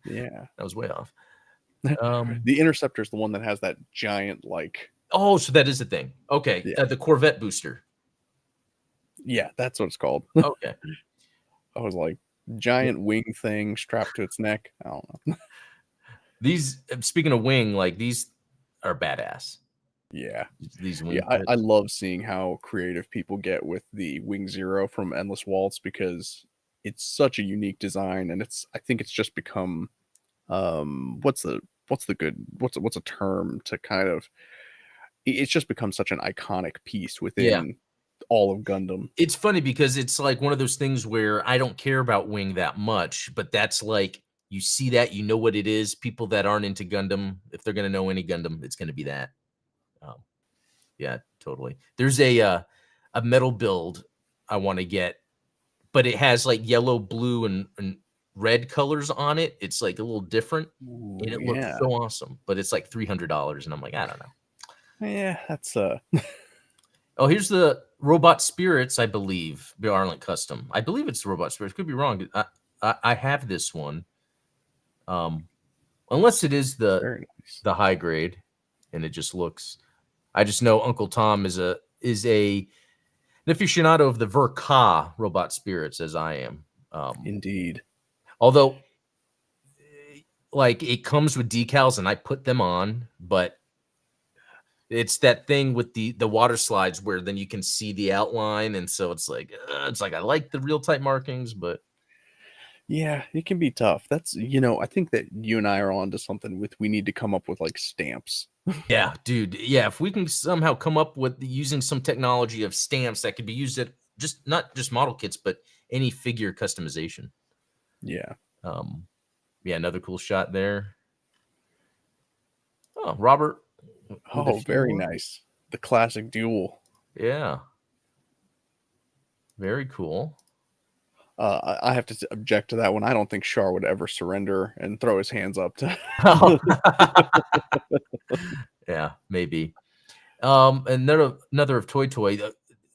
Yeah. That was way off. The Interceptor is the one that has that giant, like, Oh, so that is a thing. Okay, yeah, the Corvette booster. yeah, that's what it's called. Okay. I was like, giant wing thing strapped to its neck. I don't know. These, speaking of wing, like, these are badass. Yeah. These Yeah, wing I love seeing how creative people get with the Wing Zero from Endless Waltz because it's such a unique design, and I think it's just become what's a term to kind of it's just become such an iconic piece Yeah. within all of Gundam. It's funny because it's like one of those things where I don't care about wing that much, but that's like, you see that, you know what it is. People that aren't into Gundam, if they're gonna know any Gundam, it's gonna be that. Um, yeah, totally. There's a metal build I want to get, but it has like yellow, blue, and red colors on it. It's like a little different, and Ooh, it looks yeah. so awesome. But it's like $300, and I'm like, I don't know. Yeah, that's Oh, here's the Robot Spirits, I believe, the Arlent Custom. I believe it's the Robot Spirits. Could be wrong. I have this one. Unless it is very nice. the high grade, and it just looks. I just know Uncle Tom is a an aficionado of the Verka robot spirits as I am. Indeed. Although, like, it comes with decals and I put them on, but it's that thing with the water slides where then you can see the outline, and so it's like I like the real type markings, but Yeah, it can be tough. That's, I think that you and I are onto something with we need to come up with like stamps. yeah, dude, yeah, if we can somehow come up with using some technology of stamps that could be used at just not just model kits, but any figure customization. Yeah. Um, yeah, another cool shot there. Oh, Robert with a Oh, few very more. nice. The classic duel. Yeah, very cool. I have to object to that one. I don't think Char would ever surrender and throw his hands up to. Oh. Yeah, maybe. Another of Toy Toy.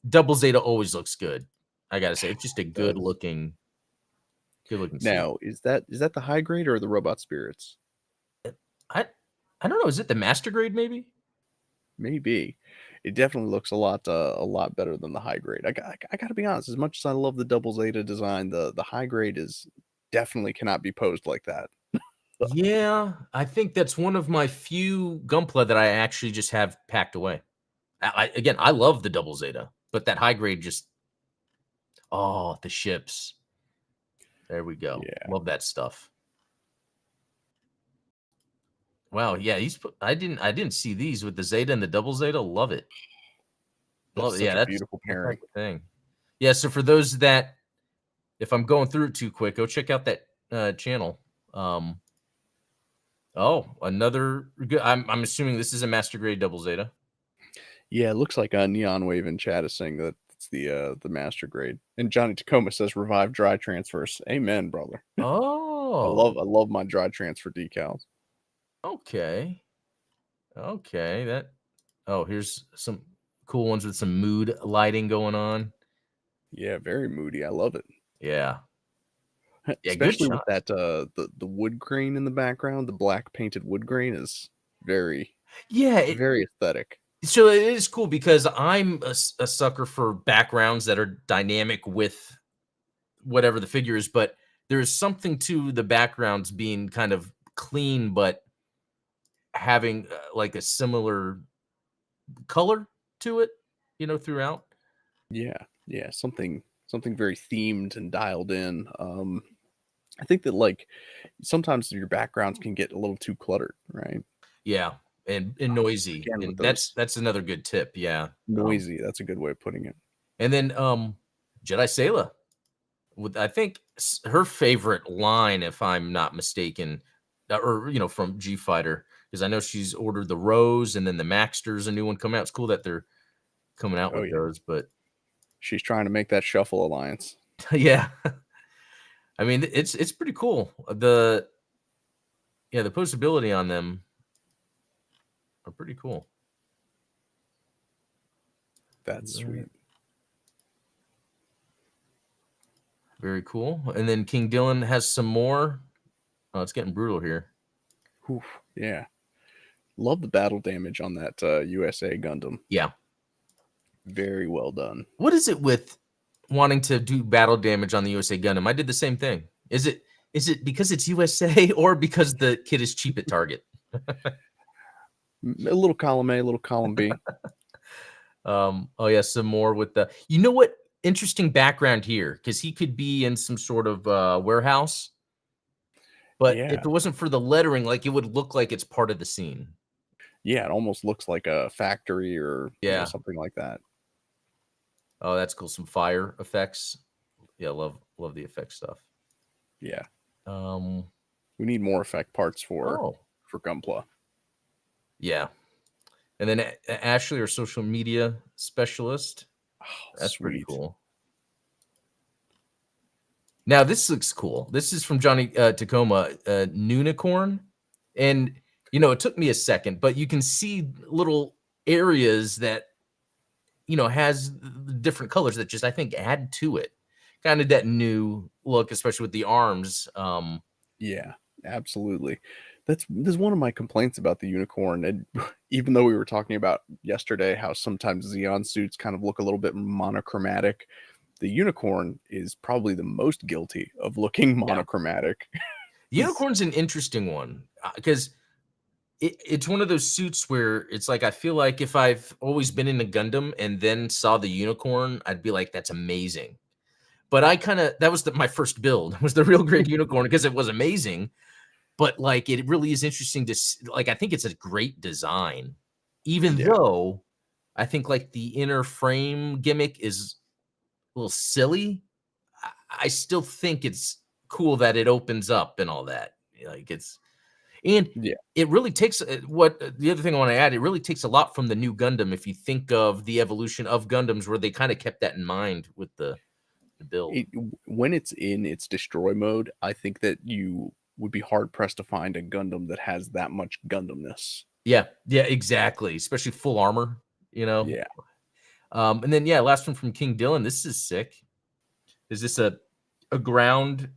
Double Zeta always looks good. I gotta say, it's just a good Does. looking suit. Now, is that the high grade or the robot spirits? I I don't know. Is it the master grade? Maybe. Maybe. It definitely looks a lot better than the high grade. I gotta be honest. As much as I love the double Zeta design, the high grade is definitely cannot be posed like that. Yeah, I think that's one of my few Gunpla that I actually just have packed away. Again, I love the double Zeta, but that high grade just the ships. There we go. Yeah, Love that stuff. Wow, yeah, I didn't see these with the Zeta and the double Zeta. Love it. that's Love it. Yeah, such a that's beautiful my type pairing. of thing. Yeah, so for those that if I'm going through it too quick, go check out that channel. Um, another good. I'm assuming this is a master grade double Zeta. Yeah, it looks like a Neon Wave in chat is saying that it's the master grade. And Johnny Tacoma says revive dry transfers. Amen, brother. Oh, I love my dry transfer decals. okay, okay. Here's some cool ones with some mood lighting going on. Yeah, very moody. I love it. Yeah, yeah, good Especially with shots. that the wood grain in the background, the black painted wood grain is very Yeah, very aesthetic. so it is cool because I'm a sucker for backgrounds that are dynamic with whatever the figure is, but there's something to the backgrounds being kind of clean, but having like a similar color to it, throughout. Yeah, yeah, something very themed and dialed in. I think that like sometimes your backgrounds can get a little too cluttered, right? Yeah, and noisy, Again, with and those that's another good tip. Yeah, noisy, that's a good way of putting it. and then Jedi Sayla with I think her favorite line, if I'm not mistaken, or from G Fighter, because I know she's ordered the Rose and then the Maxter's a new one coming out. It's cool that they're coming out Oh with yeah, those, but she's trying to make that shuffle alliance. yeah, I mean it's pretty cool. The posability on them are pretty cool. That's sweet. Very cool. And then King Dylan has some more. Oh, it's getting brutal here. Whew, yeah, love the battle damage on that USA Gundam. Yeah. Very well done. What is it with wanting to do battle damage on the USA Gundam? I did the same thing. Is it because it's USA or because the kit is cheap at Target? A little column A, a little column B. Oh yeah, some more with the. You know what? Interesting background here because he could be in some sort of warehouse, but Yeah, if it wasn't for the lettering, like it would look like it's part of the scene. yeah, it almost looks like a factory or Yeah. something like that. Oh, that's cool. Some fire effects. Yeah, love the effect stuff. Yeah, Um. we need more effect parts for Oh. Gunpla. Yeah. And then Ashley, our social media specialist. Oh, That's pretty sweet. cool. Now this looks cool. This is from Johnny Tacoma, Noonicorn, and it took me a second, but you can see little areas that has the different colors that just I think add to it, kind of that new look, especially with the arms. Yeah, absolutely. That's one of my complaints about the unicorn, and even though we were talking about yesterday how sometimes Xeon suits kind of look a little bit monochromatic, the unicorn is probably the most guilty of looking Yeah. monochromatic. Unicorn's an interesting one, because it's one of those suits where it's like, I feel like if I've always been in a Gundam and then saw the unicorn, I'd be like, "That's amazing." But I kinda that was my first build, was the real Grade Unicorn because it was amazing, but, like, it really is interesting to like, I think it's a great design, even Yeah, though I think, like, the inner frame gimmick is a little silly. I still think it's cool that it opens up and all that. Like, and yeah. it really takes the other thing I wanna add, it really takes a lot from the new Gundam if you think of the evolution of Gundams where they kinda kept that in mind with the build. When it's in its destroy mode, I think that you would be hard pressed to find a Gundam that has that much Gundamness. Yeah, yeah, exactly, especially full armor, you know? Yeah, And then, yeah, last one from King Dylan, this is sick. Is this a ground,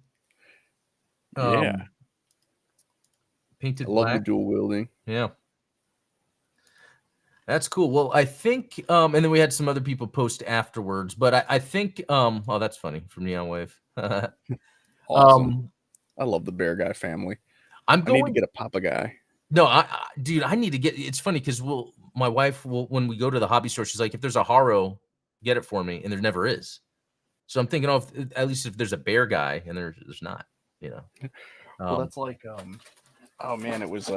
yeah. um, I painted love the black? dual wielding. Yeah, that's cool. Well, I think, and then we had some other people post afterwards, but I think, oh, that's funny from Neon Wave. Awesome. Um, I love the bear guy family. I'm I need to going get a papa guy. no, dude, I need to get it's funny because my wife will when we go to the hobby store, she's like, "If there's a Haro, get it for me," and there never is. So I'm thinking, oh, if, at least if there's a bear guy, and there's not, you know. Well, Um, that's like oh man, it was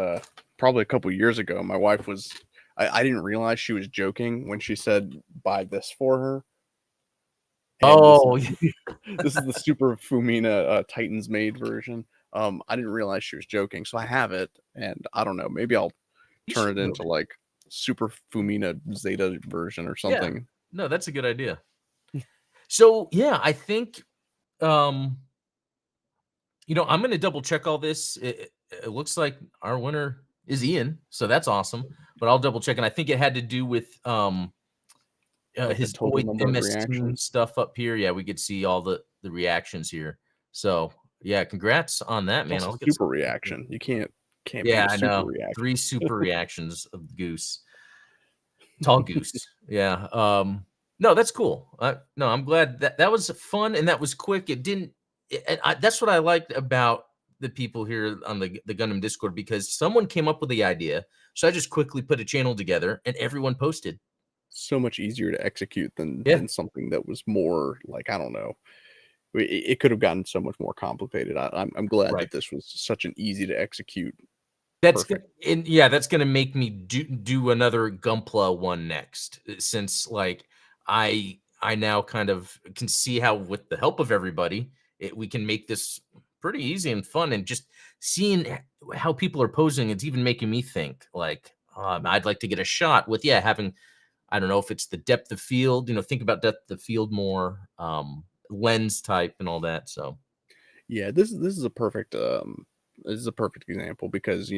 probably a couple years ago. My wife was I didn't realize she was joking when she said buy this for her. And this is oh, this is the Super Fumina Titans made version. I didn't realize she was joking, so I have it, and I don't know, maybe I'll you turn should it build into it. like Super Fumina Zeta version or Yeah, something. no, that's a good idea. So yeah, I think, um, I'm gonna double check all this. It looks like our winner is Ian, so that's awesome. But I'll double check, and I think it had to do with Like the his total boy number of MS Team reactions. stuff up here. Yeah, we could see all the reactions here. So yeah, congrats on that, It's man. also I'll get super some. reaction. You can't beat Yeah, a I super know. reaction. 3 super reactions of Goose. Tall Goose. Yeah, no, that's cool. No, I'm glad that was fun and that was quick. It didn't and that's what I liked about the people here on the Gundam Discord because someone came up with the idea, so I just quickly put a channel together and everyone posted. So much easier to execute Yeah, than something that was more like, I don't know. It could have gotten so much more complicated. I'm glad right. that this was such an easy to execute. That's gonna Perfect. and yeah, that's gonna make me do another Gunpla one next, since, like, I now kind of can see how with the help of everybody, we can make this pretty easy and fun, and just seeing how people are posing, it's even making me think, like, I'd like to get a shot with, yeah, having I don't know if it's the depth of field, think about depth of field more, lens type and all that, so Yeah, this is a perfect this is a perfect example because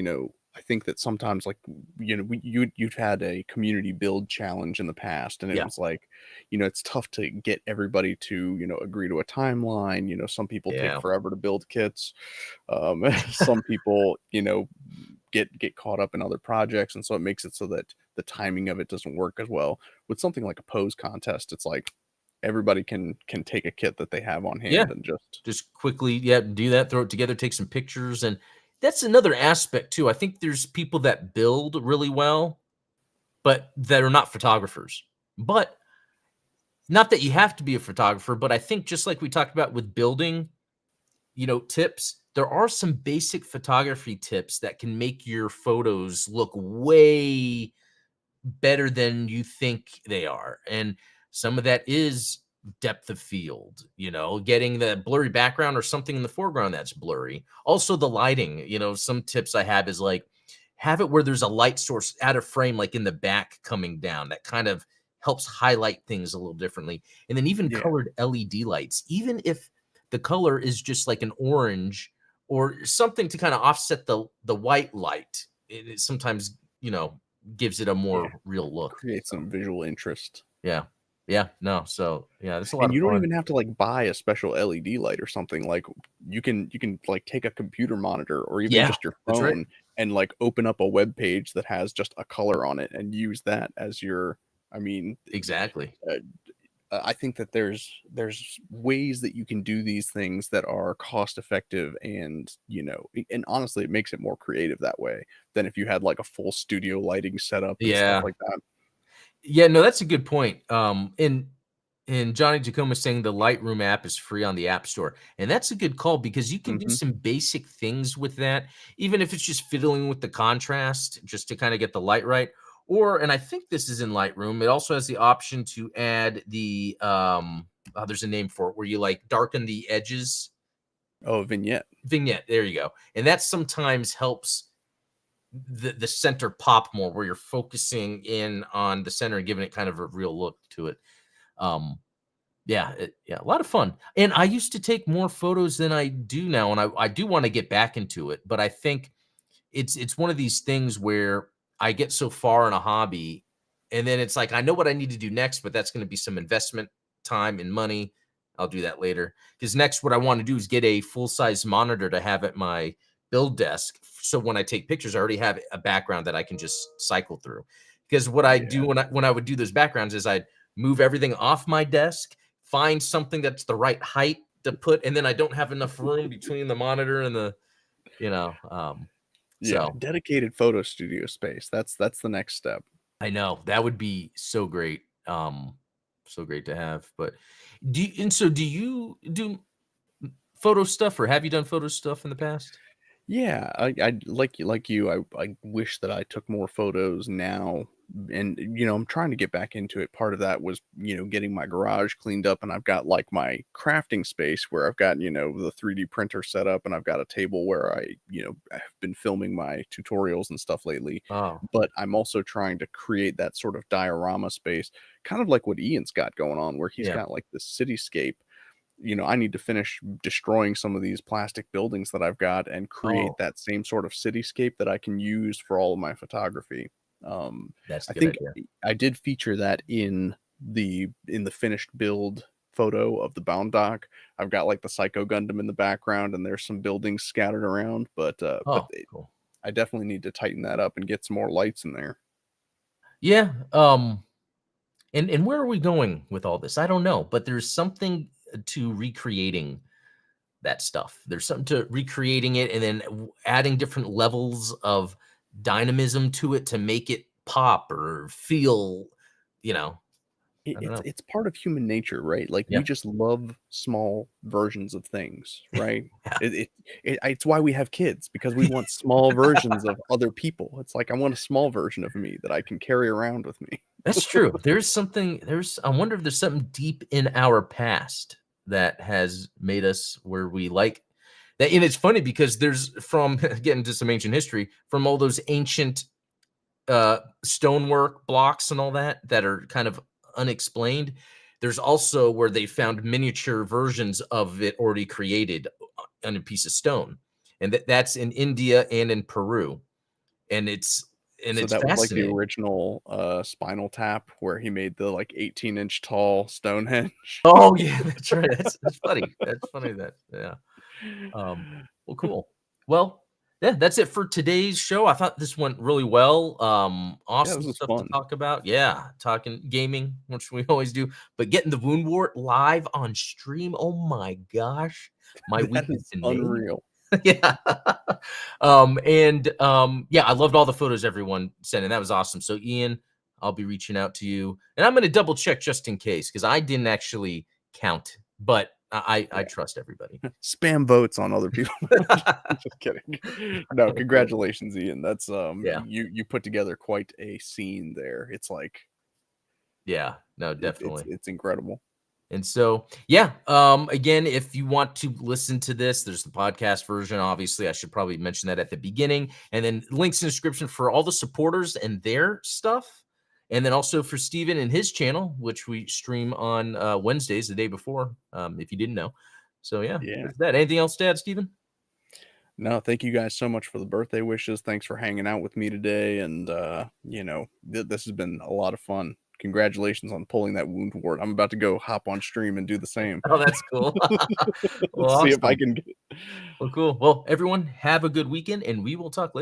I think that sometimes like you've had a community build challenge in the past and it yeah, was like it's tough to get everybody to agree to a timeline. Some people take yeah, forever to build kits. Some people get caught up in other projects, and so it makes it so that the timing of it doesn't work as well. With something like a pose contest, it's like everybody can take a kit that they have on yeah. hand and just Just quickly, yeah, do that, throw it together, take some pictures, and that's another aspect too. I think there's people that build really well, but that are not photographers. But not that you have to be a photographer, but I think just like we talked about with building, tips, there are some basic photography tips that can make your photos look way better than you think they are. And some of that is depth of field, getting the blurry background or something in the foreground that's blurry. Also, the lighting, some tips I have is like have it where there's a light source out of frame, like in the back coming down. That kind of helps highlight things a little differently. And then even yeah. colored LED lights, even if the color is just like an orange or something to kind of offset the white light, it sometimes, gives it a Yeah, more real look. create So, some visual interest. yeah. Yeah, no, so, yeah, that's a lot And of you don't fun. even have to like buy a special LED light or something. Like you can like take a computer monitor or even Yeah, just your that's right. phone and like open up a web page that has just a color on it and use that as your. I mean, Exactly. uh, I think that there's ways that you can do these things that are cost effective, and and honestly, it makes it more creative that way than if you had like a full studio lighting setup and stuff Yeah. like that. Yeah, no, that's a good point. And Johnny Jacoma saying the Lightroom app is free on the App Store. And that's a good call because you can do Hmm. some basic things with that, even if it's just fiddling with the contrast just to kind of get the light right. Or, and I think this is in Lightroom, it also has the option to add the there's a name for it where you like darken the edges. Oh, vignette. Vignette, there you go. And that sometimes helps the center pop more where you're focusing in on the center and giving it kind of a real look to it. Um, yeah, a lot of fun. And I used to take more photos than I do now, and I do want to get back into it. But I think it's one of these things where I get so far in a hobby, and then it's like I know what I need to do next, but that's going to be some investment time and money. I'll do that later because next what I want to do is get a full size monitor to have at my build desk. So when I take pictures, I already have a background that I can just cycle through. Because what I do Yeah. when I would do those backgrounds is I'd move everything off my desk, find something that's the right height to put, and then I don't have enough room between the monitor and the, you know, Yeah, so dedicated photo studio space. That's the next step. I know that would be so great. So great to have. But do you do photo stuff or have you done photo stuff in the past? Yeah, I like you. I wish that I took more photos now, and I'm trying to get back into it. Part of that was getting my garage cleaned up, and I've got like my crafting space where I've got the 3D printer set up, and I've got a table where I have been filming my tutorials and stuff lately. Oh, But I'm also trying to create that sort of diorama space, kind of like what Ian's got going on, where he's yeah. got like this cityscape. I need to finish destroying some of these plastic buildings that I've got and create Oh, that same sort of cityscape that I can use for all of my photography. that's a I good think idea. I did feature that in the finished build photo of the bound dock. I've got like the Psycho Gundam in the background, and there's some buildings scattered around, but Oh, cool. I definitely need to tighten that up and get some more lights in there. Yeah. And where are we going with all this? I don't know, but there's something to recreating that stuff. There's something to recreating it and then adding different levels of dynamism to it to make it pop or feel, you know, It I don't it's know. it's part of human nature, right? Like, we Yeah. just love small versions of things, right? Yeah. It's why we have kids, because we want small versions of other people. It's like, I want a small version of me that I can carry around with me. That's true. I wonder if there's something deep in our past that has made us where we like that. And it's funny because there's from getting into some ancient history from all those ancient stonework blocks and all that are kind of unexplained. There's also where they found miniature versions of it already created on a piece of stone. And that's in India and in Peru. And So it's that was like the fascinating. original, Spinal Tap, where he made the, like, 18-inch tall Stonehenge. Oh, yeah, that's right. That's funny. That's funny that yeah. Well, cool. Well, yeah, that's it for today's show. I thought this went really well. Yeah, this Awesome was stuff to fun. talk about. Yeah, talking gaming, which we always do, but getting the Woundwort live on stream. Oh my gosh, my week That has is been made. unreal. Yeah. Yeah, I loved all the photos everyone sent, and that was awesome. So, Ian, I'll be reaching out to you, and I'm going to double check just in case because I didn't actually count, but I Yeah. trust everybody. Spam votes on other people. Just kidding. No, Oh, cool. congratulations, Ian. That's, Yeah, you put together quite a scene there. It's like yeah, no, it's definitely. it's incredible. And so, yeah, again, if you want to listen to this, there's the podcast version. Obviously, I should probably mention that at the beginning, and then links in the description for all the supporters and their stuff. And then also for Steven and his channel, which we stream on Wednesdays, the day before, if you didn't know. So, yeah, Yeah. there's that. Anything else to add, Steven? No, thank you guys so much for the birthday wishes. Thanks for hanging out with me today, and, this has been a lot of fun. Congratulations on pulling that wound wart. I'm about to go hop on stream and do the same. Oh, that's cool. Well, See if I awesome. can get Well, cool. Well, everyone, have a good weekend, and we will talk later.